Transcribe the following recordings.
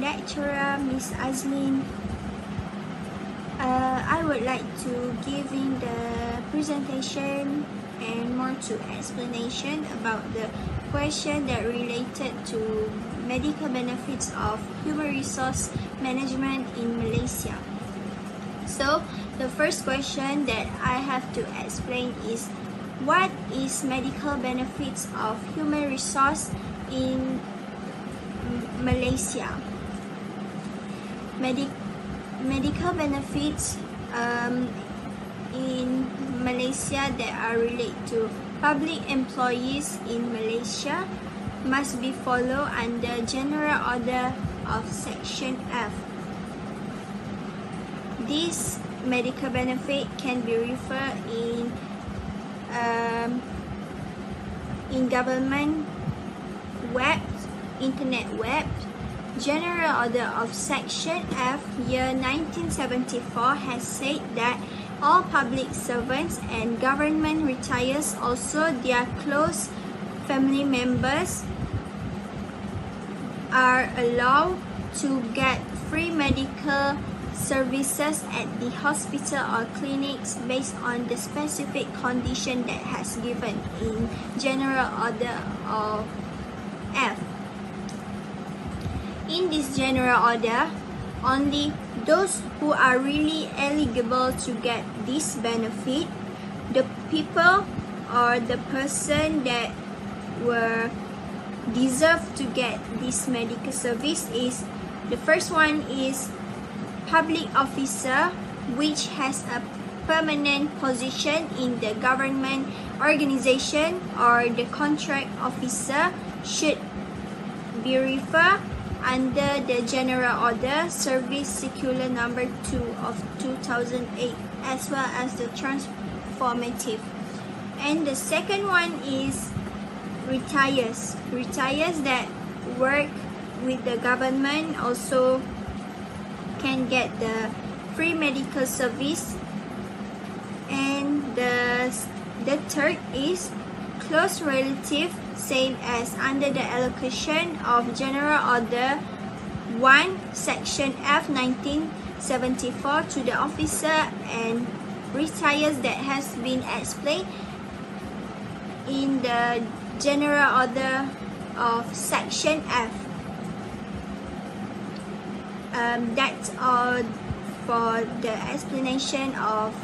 lecturer, Miss Azmin. I would like to give in the presentation and more to explanation about the question that related to medical benefits of human resource management in Malaysia. So the first question that I have to explain is, what is medical benefits of human resource in Malaysia? Medical benefits in Malaysia that are related to public employees in Malaysia must be followed under General Order of Section F. This medical benefit can be referred in government web, internet web. General Order of Section F, year 1974 has said that all public servants and government retirees, also their close family members, are allowed to get free medical services at the hospital or clinics based on the specific condition that has given in General Order of F. In this general order, only those who are really eligible to get this benefit, the people or the person that were deserve to get this medical service is, the first one is public officer, which has a permanent position in the government organization, or the contract officer should be referred under the General Order Service Circular Number 2 of 2008, as well as the transformative. And the second one is retirees. Retirees that work with the government also can get the free medical service. And the third is close relative, same as under the allocation of General Order 1, Section F 1974 to the officer and retirees that has been explained in the General Order of Section F. That's all for the explanation of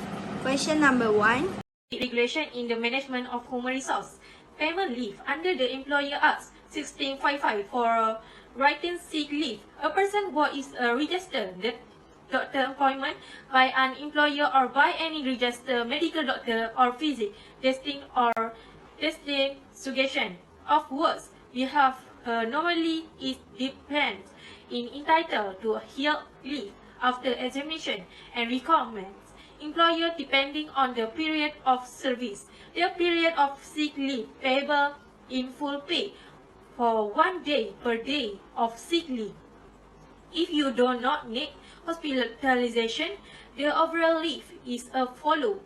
question number 1. Regulation in the management of human resource. Payment leave under the Employer Act 1655 for writing sick leave. A person who is a registered doctor employment by an employer or by any registered medical doctor or physic testing or testing suggestion of works we have normally is depends in entitled to a health leave after examination and requirements. Employer depending on the period of service. The period of sick leave payable in full pay for 1 day per day of sick leave. If you do not need hospitalization, the overall leave is a follow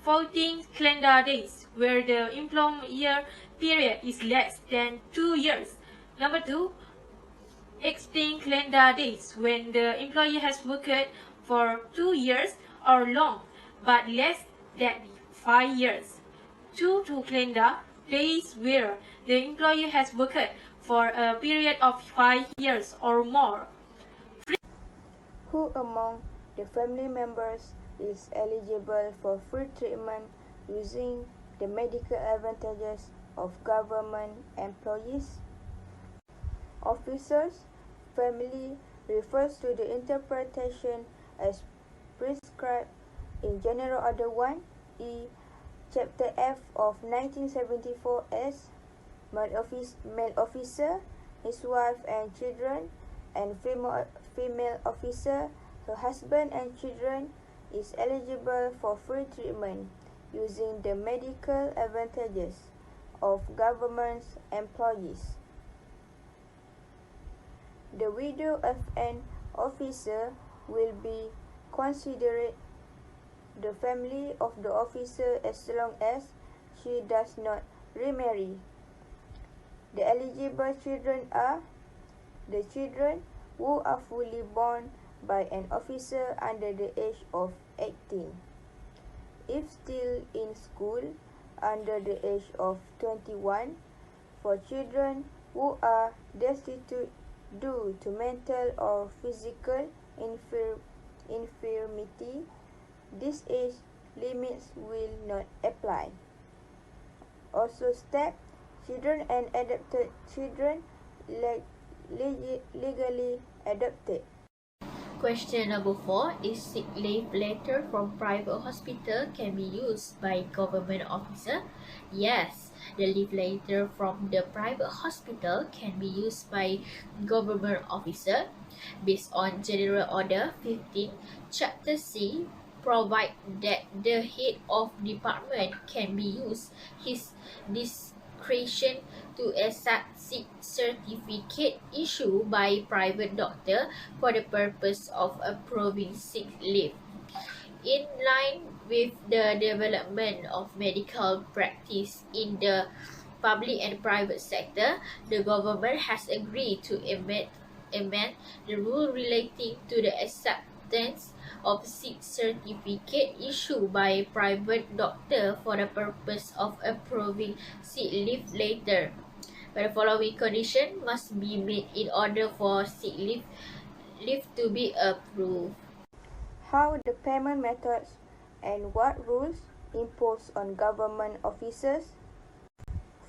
14 calendar days where the employer period is less than 2 years. Number 2, 18 calendar days when the employee has worked for 2 years or long, but less than 5 years. 2 calendar days where the employee has worked for a period of 5 years or more. Who among the family members is eligible for free treatment using the medical advantages of government employees? Officers. Family refers to the interpretation as prescribed in General Order 1, E, Chapter F of 1974 as male officer, his wife and children, and female officer, her husband and children, is eligible for free treatment using the medical advantages of government employees. The widow of an officer will be considered the family of the officer as long as she does not remarry. The eligible children are the children who are fully born by an officer under the age of 18. If still in school, under the age of 21, for children who are destitute due to mental or physical infirmity, these age limits will not apply. Also step children and adopted children legally adopted. Question number 4 is sick leave letter from private hospital can be used by government officer? Yes, the leave letter from the private hospital can be used by government officer based on General Order 15, Chapter C. Provide that the head of department can be used his discretion to accept sick certificate issued by private doctor for the purpose of approving sick leave. In line with the development of medical practice in the public and private sector, the government has agreed to amend the rule relating to the acceptance of sick certificate issued by private doctor for the purpose of approving sick leave letter. But the following condition must be met in order for sick leave to be approved. How the payment methods and what rules imposed on government officers?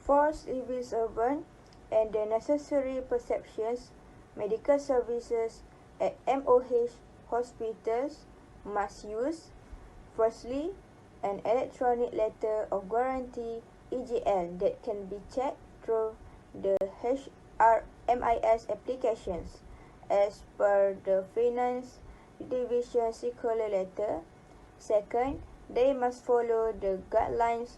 For civil servants and the necessary perceptions, medical services at MOH hospitals must use, firstly, an electronic letter of guarantee EGL that can be checked through the HRMIS applications as per the Finance Division circular letter. Second, they must follow the guidelines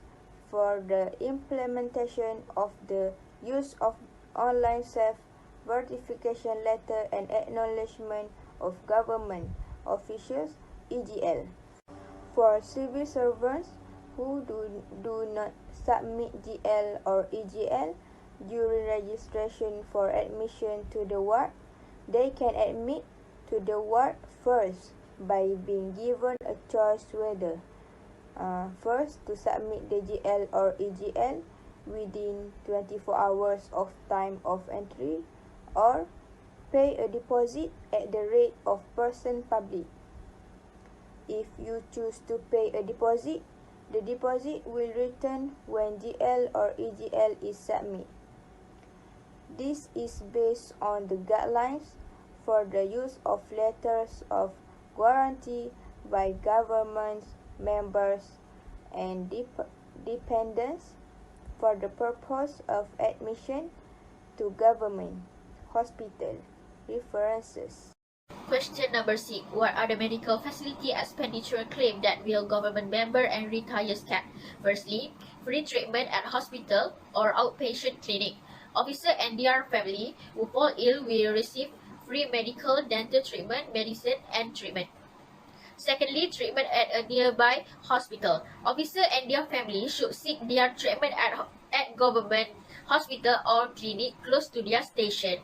for the implementation of the use of online self-verification letter and acknowledgement of government officials EGL. For civil servants who do not submit GL or EGL during registration for admission to the ward, they can admit to the ward first by being given a choice whether first to submit the GL or EGL within 24 hours of time of entry, or pay a deposit at the rate of person public. If you choose to pay a deposit, the deposit will return when GL or EGL is submitted. This is based on the guidelines for the use of letters of guarantee by government members and dependents for the purpose of admission to government hospital. References. Question number 6. What are the medical facility expenditure claim that will government member and retirees get? Firstly, free treatment at hospital or outpatient clinic. Officer and their family who fall ill will receive free medical, dental treatment, medicine, and treatment. Secondly, treatment at a nearby hospital. Officer and their family should seek their treatment at government hospital or clinic close to their station.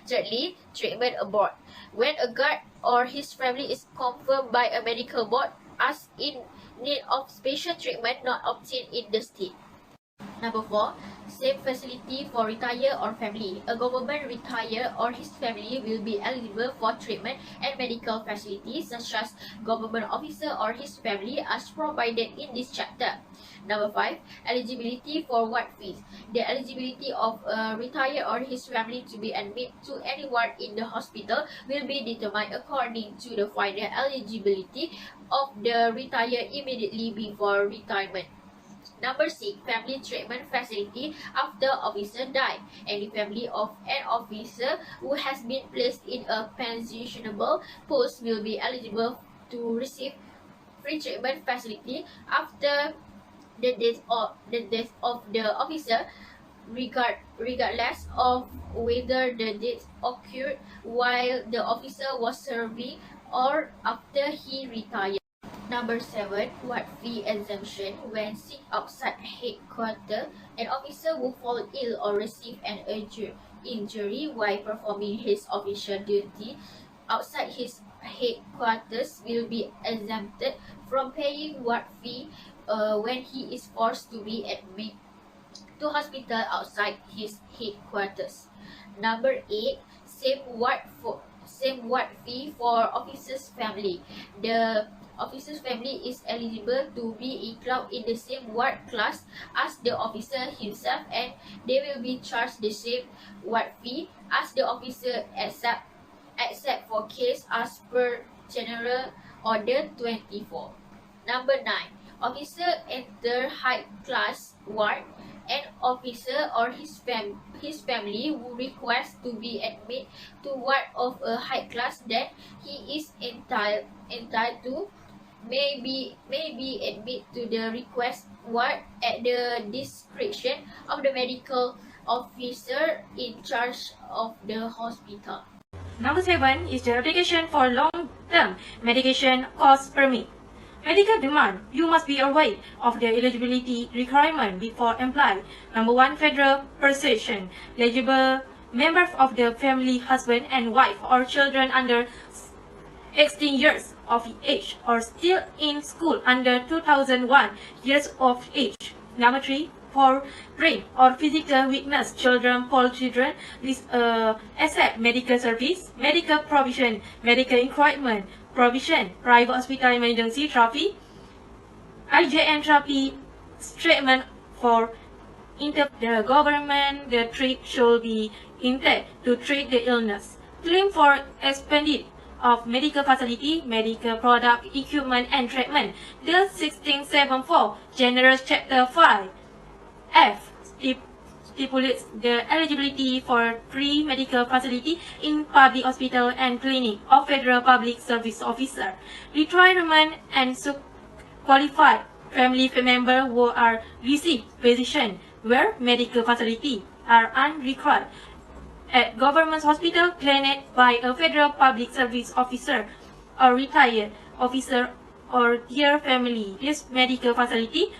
Thirdly, treatment abroad. When a guard or his family is confirmed by a medical board as in need of special treatment not obtained in the state. Number 4, same facility for retire or family. A government retire or his family will be eligible for treatment and medical facilities such as government officer or his family as provided in this chapter. Number 5, eligibility for ward fees. The eligibility of a retire or his family to be admitted to any ward in the hospital will be determined according to the final eligibility of the retired immediately before retirement. Number 6, family treatment facility after officer died. Any family of an officer who has been placed in a pensionable post will be eligible to receive free treatment facility after the death of the officer, regardless of whether the death occurred while the officer was serving or after he retired. Number 7, ward fee exemption. When sick outside headquarters, an officer will fall ill or receive an injury while performing his official duty outside his headquarters will be exempted from paying ward fee when he is forced to be admitted to hospital outside his headquarters. Number 8, same ward fee for officer's family. The officer's family is eligible to be included in the same ward class as the officer himself, and they will be charged the same ward fee as the officer except for case as per General Order 24. Number 9, officer enter high class ward. An officer or his family who requests to be admitted to ward of a high class that he is entitled to may be admitted to the request ward at the discretion of the medical officer in charge of the hospital. Number 7 is the application for long-term medication cost permit. Medical demand. You must be aware of the eligibility requirement before applying. Number 1, federal precision. Eligible members of the family, husband and wife, or children under 18 years of age or still in school under 2001 years of age. Number 3, for brain or physical weakness children, poor children, this accept medical service, medical provision, medical equipment provision, private hospital emergency therapy, IJN therapy, treatment for the government, the treat should be intended to treat the illness. Claim for expanded of medical facility, medical product, equipment and treatment. Bill 1674, General Chapter 5, F, stipulates the eligibility for free medical facility in public hospital and clinic of federal public service officer. Retirement and qualified family member who are receive physician where medical facility are unrequired at government hospital clinic by a federal public service officer or retired officer or their family. This medical facility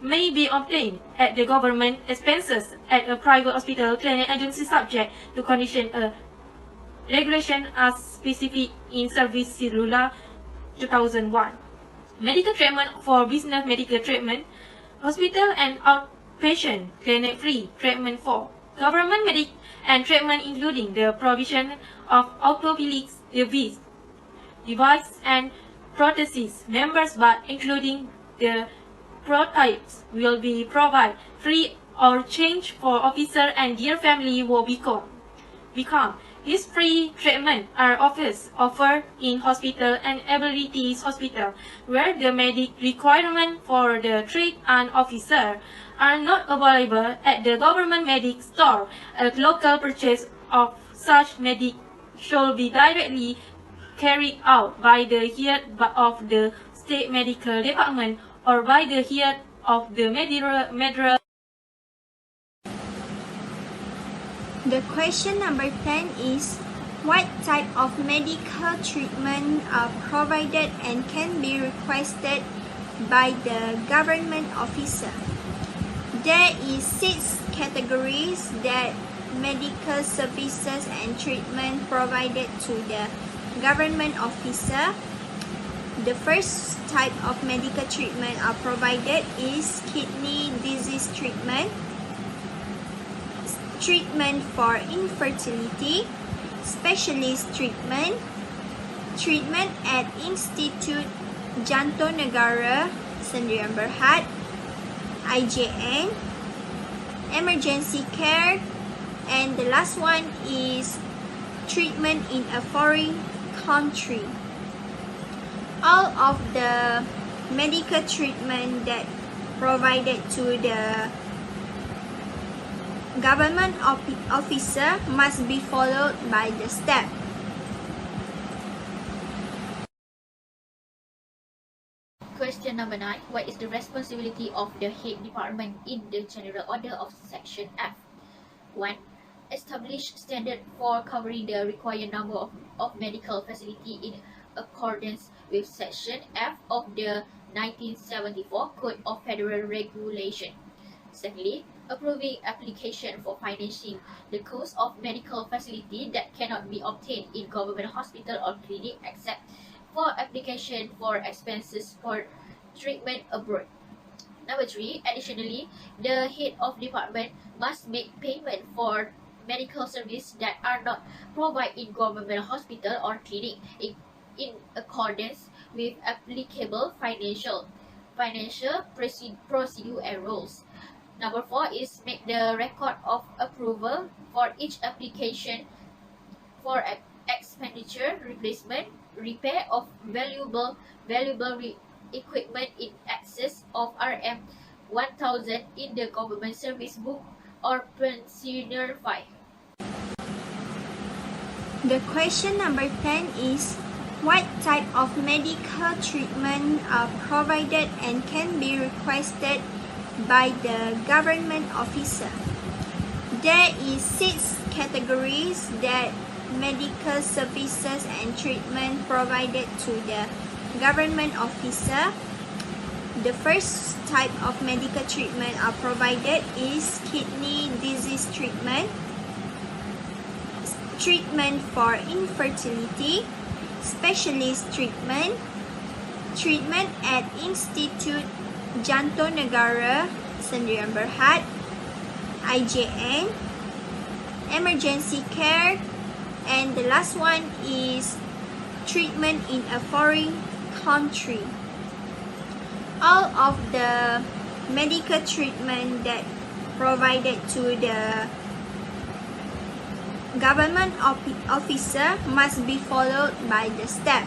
may be obtained at the government expenses at a private hospital clinic agency subject to condition regulation as specific in Service Circular 2001. Medical treatment for business medical treatment, hospital and outpatient clinic free treatment for government medical and treatment including the provision of orthopedic device and prosthesis members but including the prototypes will be provided free or change for officer and their family will become. These free treatment are offered in hospital and abilities hospital where the medic requirement for the treat and officer are not available at the government medic store. A local purchase of such medic should be directly carried out by the head of the state medical department or by the head of the medical. The question number 10 is, what type of medical treatment are provided and can be requested by the government officer? There is 6 categories that medical services and treatment provided to the government officer. The first type of medical treatment are provided is kidney disease treatment, treatment for infertility, specialist treatment, treatment at Institute Jantung Negara Sdn Bhd, IJN, emergency care, and the last one is treatment in a foreign country. All of the medical treatment that provided to the government officer must be followed by the step. Question number 9. What is the responsibility of the head department in the general order of section F? 1. Establish standard for covering the required number of medical facility in accordance with section F of the 1974 Code of Federal Regulation. Secondly, approving application for financing the cost of medical facility that cannot be obtained in government hospital or clinic except for application for expenses for treatment abroad. Number 3, additionally, the head of department must make payment for medical services that are not provided in government hospital or clinic in accordance with applicable financial procedure and rules. Number 4 is make the record of approval for each application for expenditure, replacement, repair of valuable equipment in excess of Rm 1000 in the government service book or pensioner file. The question number 10 is, what type of medical treatment are provided and can be requested by the government officer? There is 6 categories that medical services and treatment provided to the government officer. The first type of medical treatment are provided is kidney disease treatment, treatment for infertility, specialist treatment, treatment at Institute Jantung Negara Sdn Bhd, IJN, emergency care, and the last one is treatment in a foreign country. All of the medical treatment that provided to the government officer must be followed by the step.